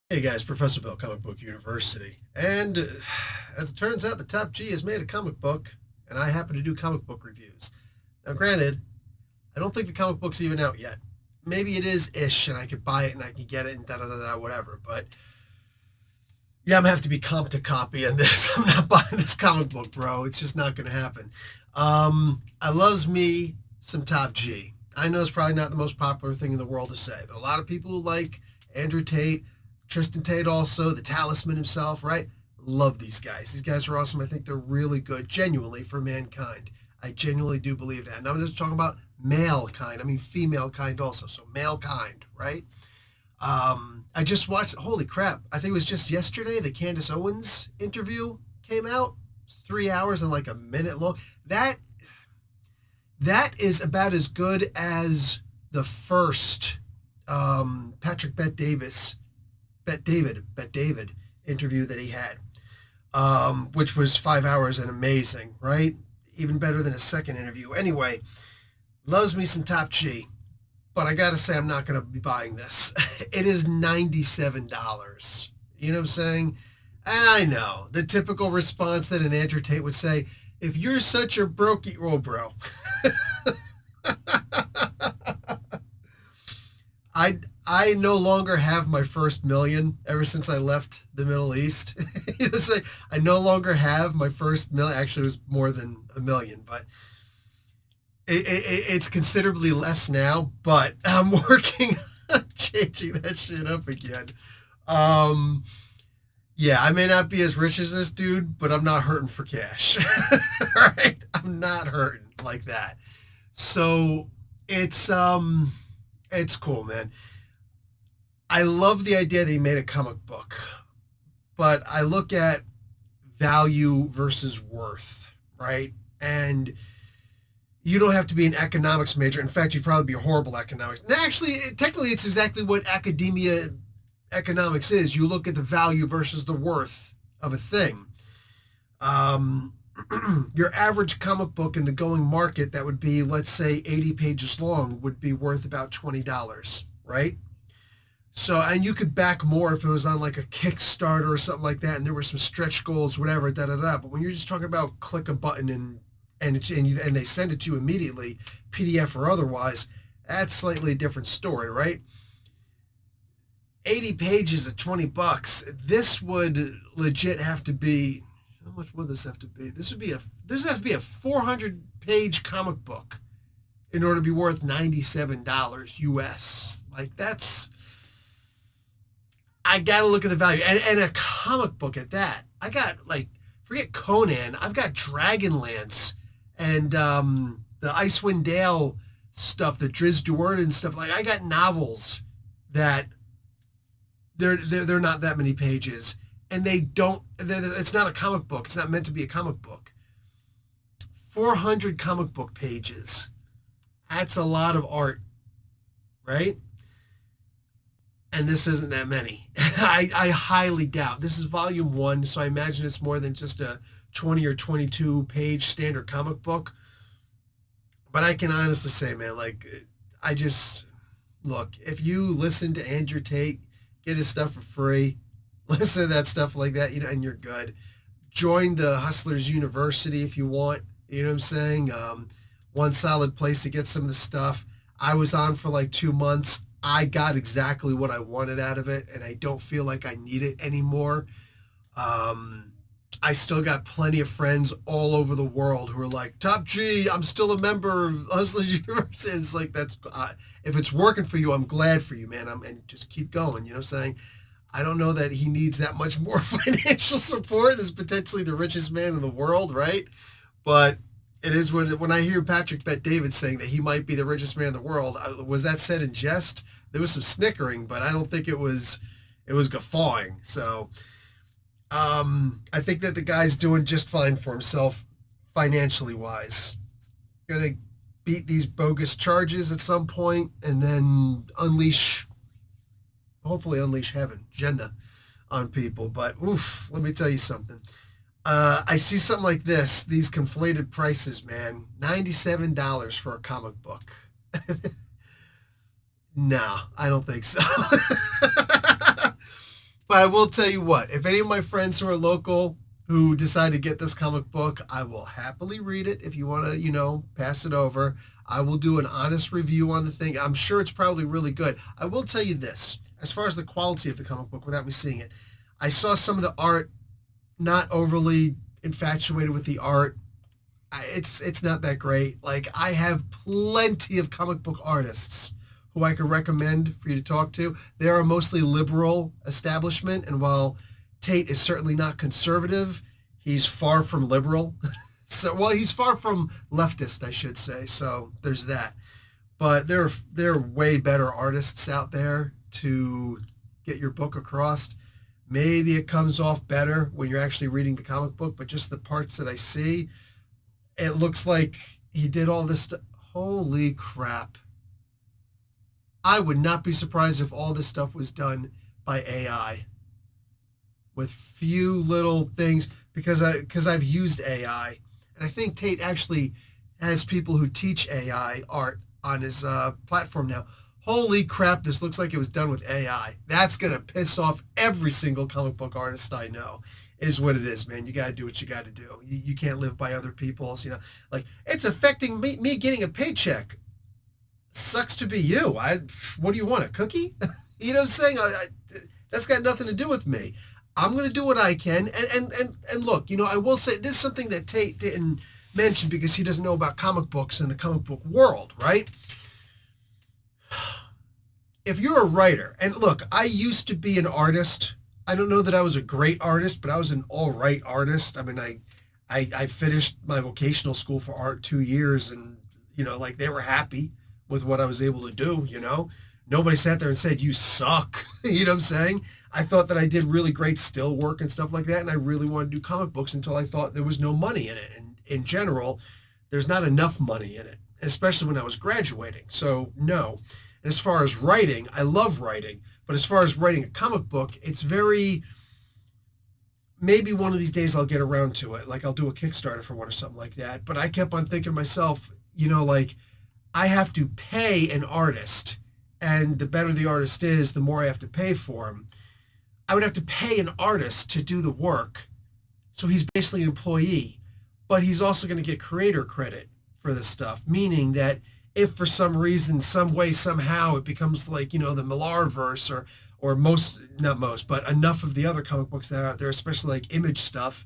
Hey guys, Professor Bill, Comic Book University. And as it turns out, the Top G has made a comic book, and I happen to do comic book reviews. Now, granted, I don't think the comic book's even out yet. Maybe it is ish, and I could buy it and I could get it and da da da da, whatever. But yeah, I'm gonna have to be comp to copy on this. I'm not buying this comic book, bro. It's just not gonna happen. I loves me some Top G. I know it's probably not the most popular thing in the world to say. There are a lot of people who like Andrew Tate, Tristan Tate also, the Talisman himself, right? Love these guys. These guys are awesome. I think they're really good, genuinely, for mankind. I genuinely do believe that. And I'm just talking about male kind. I mean, female kind also. So male kind, right? I just watched, holy crap, I think it was just yesterday, the Candace Owens interview came out. It's 3 hours and like a minute long. That is about as good as the first Patrick Bet David interview that he had, which was 5 hours and amazing, right? Even better than his second interview. Anyway, loves me some Top G, but I gotta say I'm not gonna be buying this. It is $97. You know what I'm saying? And I know the typical response that an Andrew Tate would say, if you're such a brokey, oh bro. I I no longer have my first million ever since I left the Middle East. You know, so I no longer have my first million. Actually, it was more than a million, but it's considerably less now. But I'm working on changing that shit up again. Um, yeah, I may not be as rich as this dude, but I'm not hurting for cash. Right? I'm not hurting like that. So it's cool, man. I love the idea that he made a comic book, but I look at value versus worth, right? And you don't have to be an economics major. In fact, you'd probably be a horrible economics. And actually, technically, it's exactly what academia economics is. You look at the value versus the worth of a thing. Um, your average comic book in the going market that would be, let's say, 80 pages long would be worth about $20, right? So, and you could back more if it was on like a Kickstarter or something like that, and there were some stretch goals, whatever, da da da. But when you're just talking about click a button and they send it to you immediately, PDF or otherwise, that's slightly a different story, right? 80 pages at $20. This would legit have to be. How much would this have to be? This has to be a 400-page comic book in order to be worth $97 US. Like that's I gotta look at the value. And a comic book at that. I got like forget Conan, I've got Dragonlance and the Icewind Dale stuff, the Driz Duerden stuff. Like I got novels that they're not that many pages, and it's not a comic book. It's not meant to be a comic book. 400 comic book pages. That's a lot of art, right? And this isn't that many. I highly doubt. This is volume one, so I imagine it's more than just a 20 or 22 page standard comic book. But I can honestly say, man, like, I just look, if you listen to Andrew Tate, get his stuff for free, listen to that stuff like that, and you're good. Join the Hustlers University if you want. You know what I'm saying? One solid place to get some of the stuff. I was on for like 2 months. I got exactly what I wanted out of it, and I don't feel like I need it anymore. I still got plenty of friends all over the world who are like, Top G, I'm still a member of Hustlers University. It's like, if it's working for you, I'm glad for you, man. And just keep going. You know what I'm saying? I don't know that he needs that much more financial support. This is potentially the richest man in the world, right? But it is when I hear Patrick Bet David saying that he might be the richest man in the world. Was that said in jest? There was some snickering, but I don't think it was. It was guffawing. So I think that the guy's doing just fine for himself, financially wise. Gonna beat these bogus charges at some point, and then hopefully unleash heaven, Jannah, on people. But oof, let me tell you something. I see something like this, these conflated prices, man. $97 for a comic book. No, I don't think so. But I will tell you what, if any of my friends who are local who decide to get this comic book, I will happily read it. If you want to, pass it over, I will do an honest review on the thing. I'm sure it's probably really good. I will tell you this, as far as the quality of the comic book, without me seeing it, I saw some of the art, not overly infatuated with the art. It's not that great. Like, I have plenty of comic book artists who I could recommend for you to talk to. They are a mostly liberal establishment, and while Tate is certainly not conservative, he's far from liberal. He's far from leftist, I should say. So there's that. But there are way better artists out there to get your book across. Maybe it comes off better when you're actually reading the comic book, but just the parts that I see, it looks like he did all this stuff. Holy crap. I would not be surprised if all this stuff was done by AI with few little things, because I've used AI, and I think Tate actually has people who teach AI art on his platform now. Holy crap, this looks like it was done with AI. That's going to piss off every single comic book artist I know. Is what it is, man. You got to do what you got to do. You can't live by other people's, like, it's affecting me getting a paycheck. Sucks to be you. What do you want, a cookie? You know what I'm saying? That's got nothing to do with me. I'm going to do what I can. And look, I will say this is something that Tate didn't mention because he doesn't know about comic books and the comic book world, right? If you're a writer, and look, I used to be an artist. I don't know that I was a great artist, but I was an all right artist. I mean, I finished my vocational school for art 2 years, and, like, they were happy with what I was able to do, Nobody sat there and said, you suck. You know what I'm saying? I thought that I did really great still work and stuff like that, and I really wanted to do comic books until I thought there was no money in it. And in general, there's not enough money in it, especially when I was graduating. So, no. And as far as writing, I love writing. But as far as writing a comic book, it's maybe one of these days I'll get around to it. Like, I'll do a Kickstarter for one or something like that. But I kept on thinking to myself, like, I have to pay an artist, and the better the artist is, the more I have to pay for him. I would have to pay an artist to do the work, so he's basically an employee, but he's also going to get creator credit for this stuff, meaning that if for some reason, some way, somehow it becomes like, the Millarverse or not most, but enough of the other comic books that are out there, especially like Image stuff,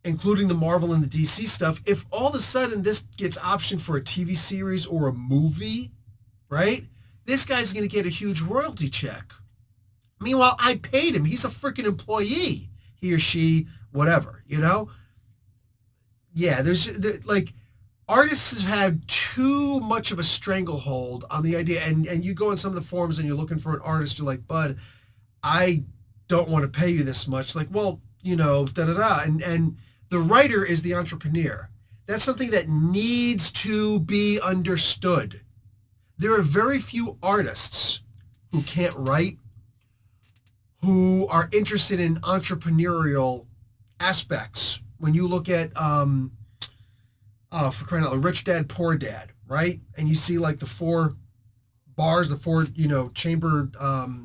including the Marvel and the DC stuff, if all of a sudden this gets optioned for a TV series or a movie, right? This guy's going to get a huge royalty check. Meanwhile, I paid him. He's a freaking employee. He or she, whatever, Yeah, like, artists have had too much of a stranglehold on the idea. And you go on some of the forums and you're looking for an artist, you're like, bud, I don't want to pay you this much. Like, well, da-da-da. And the writer is the entrepreneur. That's something that needs to be understood. There are very few artists who can't write, who are interested in entrepreneurial aspects. When you look at, for crying out loud, Rich Dad, Poor Dad, right? And you see like the 4 bars, the 4, chamber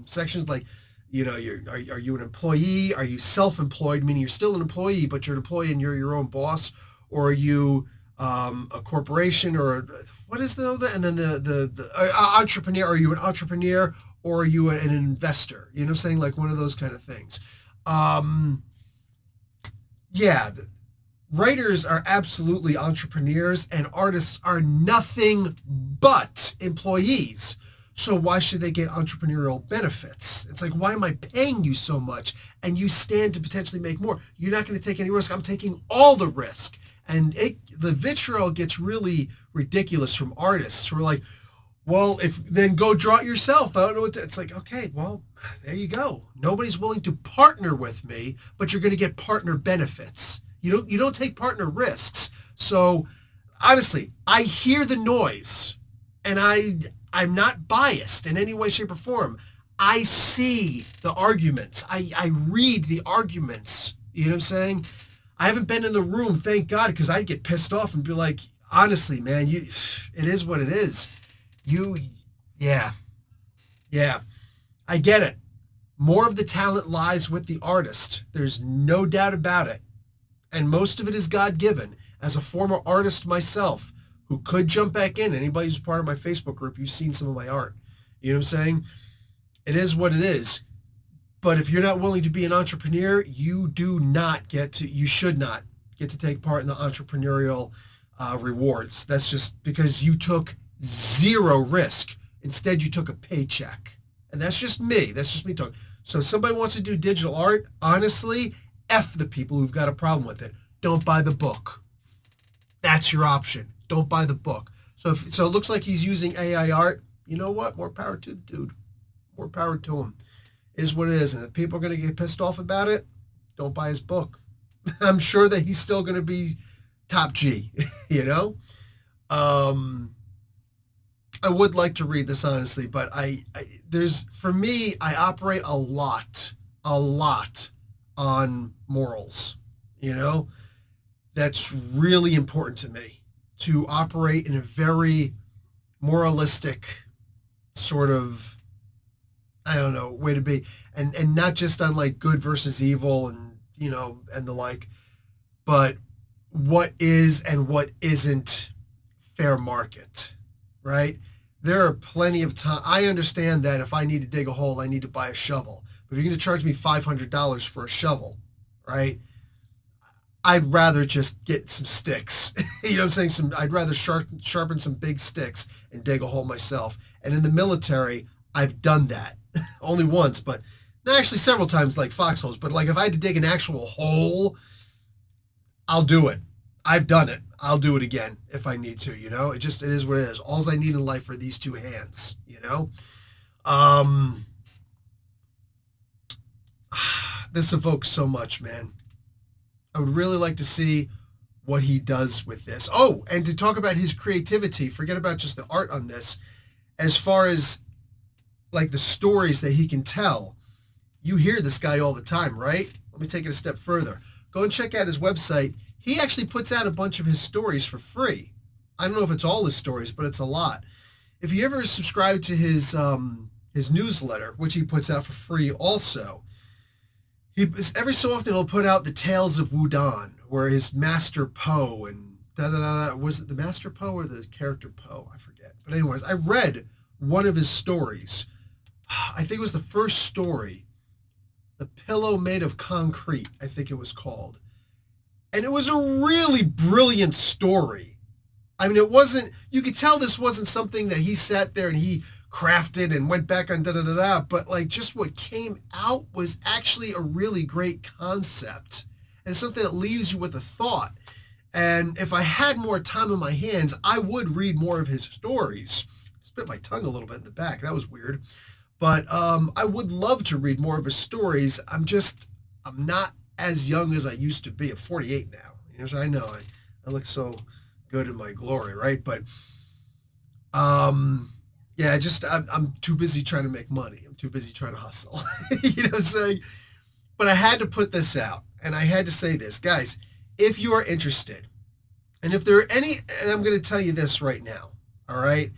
sections, like, are you an employee? Are you self-employed, meaning you're still an employee, but you're an employee and you're your own boss? Or are you a corporation, or what is the other? And then the entrepreneur? Are you an entrepreneur, or are you an investor? You know what I'm saying? Like one of those kind of things. Writers are absolutely entrepreneurs, and artists are nothing but employees. So why should they get entrepreneurial benefits? It's like, why am I paying you so much and you stand to potentially make more? You're not going to take any risk. I'm taking all the risk. And the vitriol gets really ridiculous from artists who are like, well, then go draw it yourself. I don't know what to. It's like, okay, well, there you go. Nobody's willing to partner with me, but you're going to get partner benefits. You don't take partner risks. So honestly, I hear the noise, and I'm not biased in any way, shape, or form. I see the arguments. I read the arguments. You know what I'm saying? I haven't been in the room, thank God, because I'd get pissed off and be like, honestly, man, it is what it is. Yeah, I get it. More of the talent lies with the artist. There's no doubt about it. And most of it is God-given. As a former artist myself, who could jump back in, anybody who's part of my Facebook group, you've seen some of my art. You know what I'm saying? It is what it is. But if you're not willing to be an entrepreneur, you should not get to take part in the entrepreneurial rewards. That's just because you took zero risk. Instead, you took a paycheck. And that's just me. That's just me talking. So if somebody wants to do digital art, honestly, F the people who've got a problem with it. Don't buy the book. That's your option. Don't buy the book. So it looks like he's using AI art. You know what? More power to the dude. More power to him. It is what it is. And if people are going to get pissed off about it, don't buy his book. I'm sure that he's still going to be top G, you know? I would like to read this honestly, but for me, I operate a lot on morals, you know? That's really important to me, to operate in a very moralistic sort of, I don't know, way to be. And not just on like good versus evil and, you know, and the like, but what is and what isn't fair market, right? There are plenty of time. I understand that if I need to dig a hole, I need to buy a shovel. But if you're going to charge me $500 for a shovel, right? I'd rather just get some sticks. You know what I'm saying? I'd rather sharpen some big sticks and dig a hole myself. And in the military, I've done that. Only once, but not actually several times, like foxholes. But like if I had to dig an actual hole, I'll do it. I've done it. I'll do it again if I need to, you know? It is what it is. All I need in life are these two hands, you know? This evokes so much, man. I would really like to see what he does with this. Oh, and to talk about his creativity, forget about just the art on this. As far as like the stories that he can tell, you hear this guy all the time, right? Let me take it a step further. Go and check out his website. He actually puts out a bunch of his stories for free. I don't know if it's all his stories, but it's a lot. If you ever subscribe to his newsletter, which he puts out for free also, every so often he'll put out the Tales of Wudon, where his master Poe and was it the master Poe or the character Poe? I forget. But anyways, I read one of his stories. I think it was the first story, The Pillow Made of Concrete, I think it was called. And it was a really brilliant story. I mean, you could tell this wasn't something that he sat there and he crafted and went back on but like just what came out was actually a really great concept and something that leaves you with a thought. And if I had more time on my hands, I would read more of his stories. Spit my tongue a little bit in the back. That was weird. But I would love to read more of his stories. I'm not as young as I used to be. I'm 48 now. You know, so I know I look so good in my glory, right? But yeah, I'm too busy trying to make money. I'm too busy trying to hustle. You know what I'm saying? But I had to put this out, and I had to say this, guys. If you are interested, and if there are any, and I'm going to tell you this right now, all right?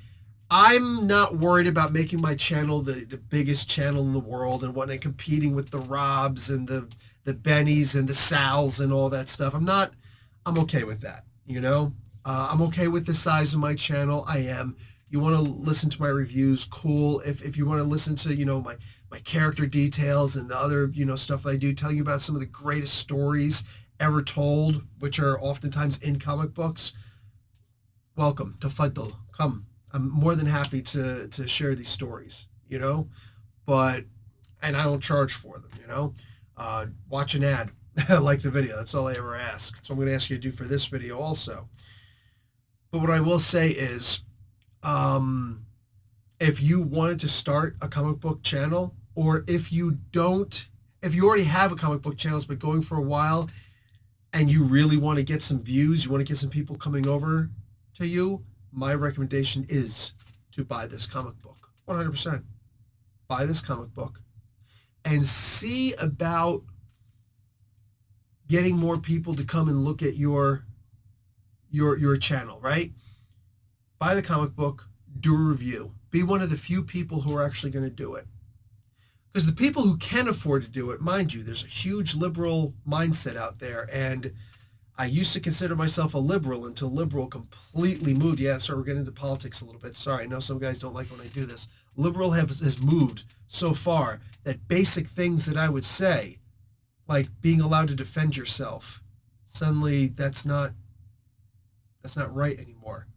I'm not worried about making my channel the biggest channel in the world and whatnot, competing with the Robs and the Bennies and the Sals and all that stuff. I'm okay with that, you know? I'm okay with the size of my channel. I am. You want to listen to my reviews, cool. If you want to listen to, you know, my character details and the other, you know, stuff I do, telling you about some of the greatest stories ever told, which are oftentimes in comic books, welcome to Fuddle. Come. I'm more than happy to share these stories, you know, and I don't charge for them, you know. Watch an ad, like the video. That's all I ever ask. So I'm going to ask you to do for this video also. But what I will say is, if you wanted to start a comic book channel, or if you already have a comic book channel, but going for a while, and you really want to get some views, you want to get some people coming over to you, my recommendation is to buy this comic book. 100%. Buy this comic book and see about getting more people to come and look at your channel, right? Buy the comic book, do a review. Be one of the few people who are actually going to do it. Because the people who can afford to do it, mind you, there's a huge liberal mindset out there, and I used to consider myself a liberal until liberal completely moved. Yeah, sorry, we're getting into politics a little bit. Sorry, I know some guys don't like when I do this. Liberal has moved so far that basic things that I would say, like being allowed to defend yourself, suddenly that's not right anymore.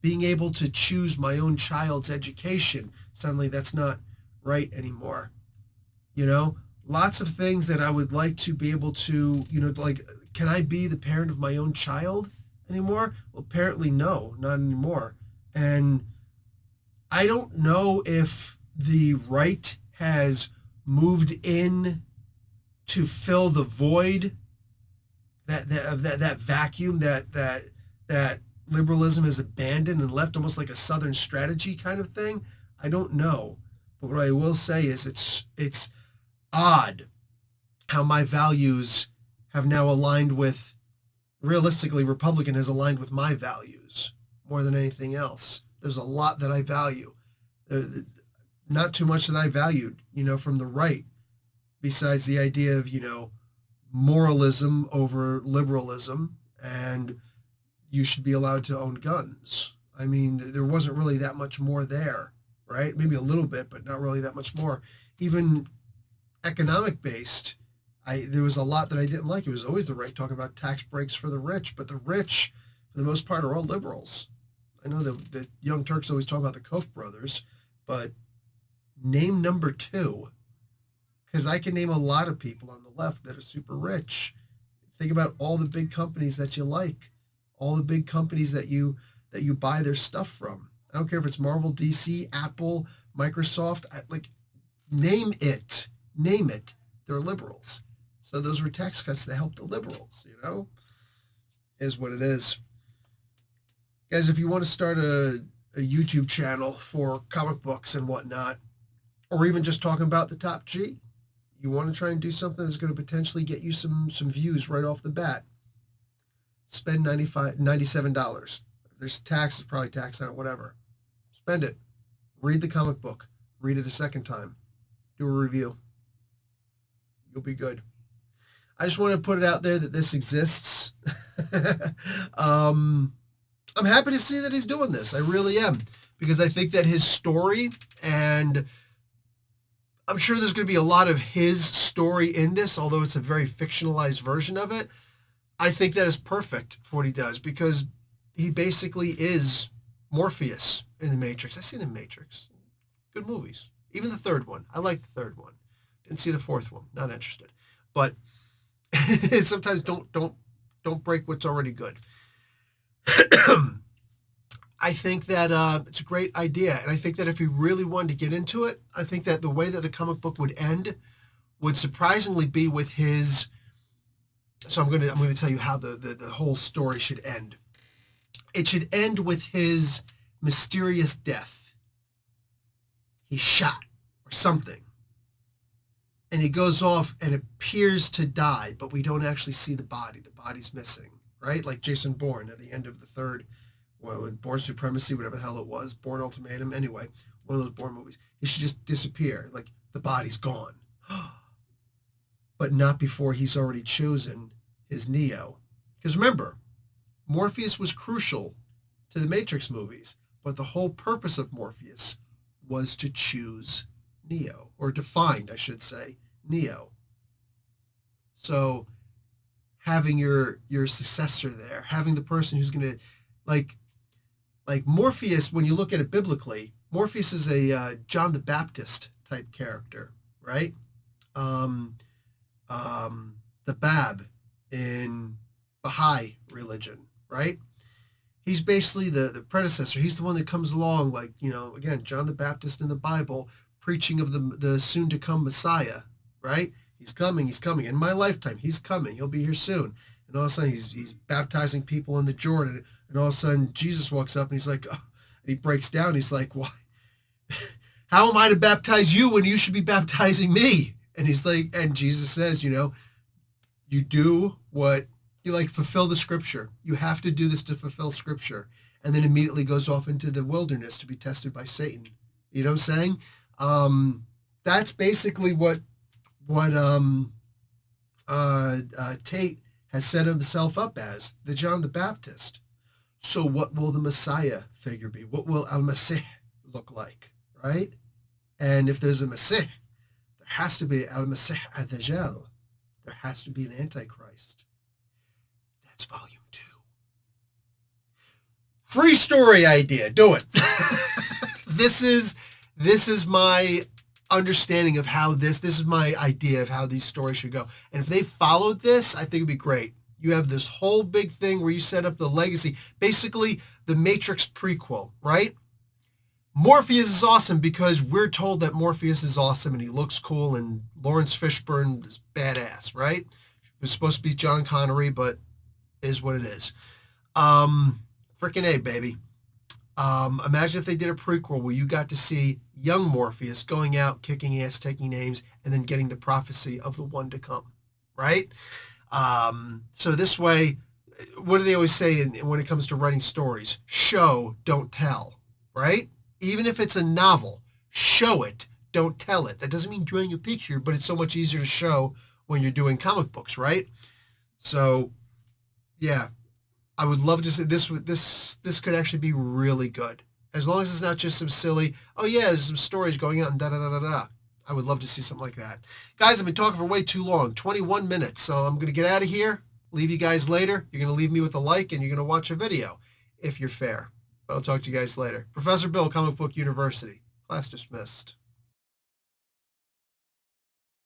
Being able to choose my own child's education, suddenly that's not right anymore. You know, lots of things that I would like to be able to, like, can I be the parent of my own child anymore? Well, apparently no, not anymore. And I don't know if the right has moved in to fill the void, that vacuum that liberalism has abandoned and left almost like a Southern strategy kind of thing. I don't know. But what I will say is it's odd how my values have now aligned with, realistically, Republican has aligned with my values more than anything else. There's a lot that I value. Not too much that I valued, from the right, besides the idea of, moralism over liberalism, and you should be allowed to own guns. I mean, there wasn't really that much more there, right? Maybe a little bit, but not really that much more. Even economic based, there was a lot that I didn't like. It was always the right talking about tax breaks for the rich, but the rich, for the most part, are all liberals. I know that the Young Turks always talk about the Koch brothers, but name number two, because I can name a lot of people on the left that are super rich. Think about all the big companies that you like, all the big companies that you buy their stuff from. I don't care if it's Marvel, DC, Apple, Microsoft, name it. They're liberals. So those were tax cuts that helped the liberals, is what it is. Guys, if you want to start a YouTube channel for comic books and whatnot, or even just talking about the top G, you want to try and do something that's going to potentially get you some views right off the bat, spend $97. If there's tax, it's probably tax on it, whatever. Spend it. Read the comic book. Read it a second time. Do a review. You'll be good. I just want to put it out there that this exists. I'm happy to see that he's doing this. I really am. Because I think that his story, and I'm sure there's going to be a lot of his story in this, although it's a very fictionalized version of it. I think that is perfect for what he does, because he basically is Morpheus in The Matrix. I've seen The Matrix. Good movies. Even the third one. I like the third one. Didn't see the fourth one. Not interested. But sometimes don't break what's already good. I think that it's a great idea, and I think that if he really wanted to get into it, I think that the way that the comic book would end would surprisingly be with his. So I'm going to tell you how the whole story should end. It should end with his mysterious death. He's shot or something, and he goes off and appears to die, but we don't actually see the body. The body's missing, right? Like Jason Bourne at the end of the third. Bourne Supremacy, whatever the hell it was, Bourne Ultimatum, anyway, one of those Bourne movies. He should just disappear, like the body's gone. But not before he's already chosen his Neo. Because remember, Morpheus was crucial to the Matrix movies, but the whole purpose of Morpheus was to choose Neo, or to find, I should say, Neo. So having your successor there, having the person who's going to, like Morpheus, when you look at it biblically, Morpheus is a John the Baptist type character, right? The Bab in Baha'i religion, right? He's basically the predecessor. He's the one that comes along, again, John the Baptist in the Bible, preaching of the soon-to-come Messiah, right? He's coming. In my lifetime, he's coming. He'll be here soon. And all of a sudden, he's baptizing people in the Jordan. And all of a sudden, Jesus walks up and he's like, oh, and he breaks down. He's like, why? How am I to baptize you when you should be baptizing me? And he's like, and Jesus says, you do what you fulfill the scripture. You have to do this to fulfill scripture. And then immediately goes off into the wilderness to be tested by Satan. You know what I'm saying? That's basically what Tate has set himself up as, the John the Baptist. So what will the Messiah figure be? What will Al-Masih look like, right? And if there's a Masih, there has to be Al-Masih ad-Dajjal. There has to be an Antichrist. That's volume 2. Free story idea. Do it. This is my understanding of how this is my idea of how these stories should go. And if they followed this, I think it'd be great. You have this whole big thing where you set up the legacy, basically the Matrix prequel, right? Morpheus is awesome because we're told that Morpheus is awesome and he looks cool, and Lawrence Fishburne is badass, right? It was supposed to be John Connery, but is what it is. Freaking A, baby. Imagine if they did a prequel where you got to see young Morpheus going out, kicking ass, taking names, and then getting the prophecy of the one to come, right? So this way, what do they always say when it comes to writing stories? Show, don't tell, right? Even if it's a novel, show it, don't tell it. That doesn't mean drawing a picture, but it's so much easier to show when you're doing comic books, right? So, yeah, I would love to see this could actually be really good. As long as it's not just some silly, oh yeah, there's some stories going on, da da da da da. I would love to see something like that. Guys, I've been talking for way too long, 21 minutes. So I'm going to get out of here, leave you guys later. You're going to leave me with a like, and you're going to watch a video if you're fair. But I'll talk to you guys later. Professor Bill, Comic Book University. Class dismissed.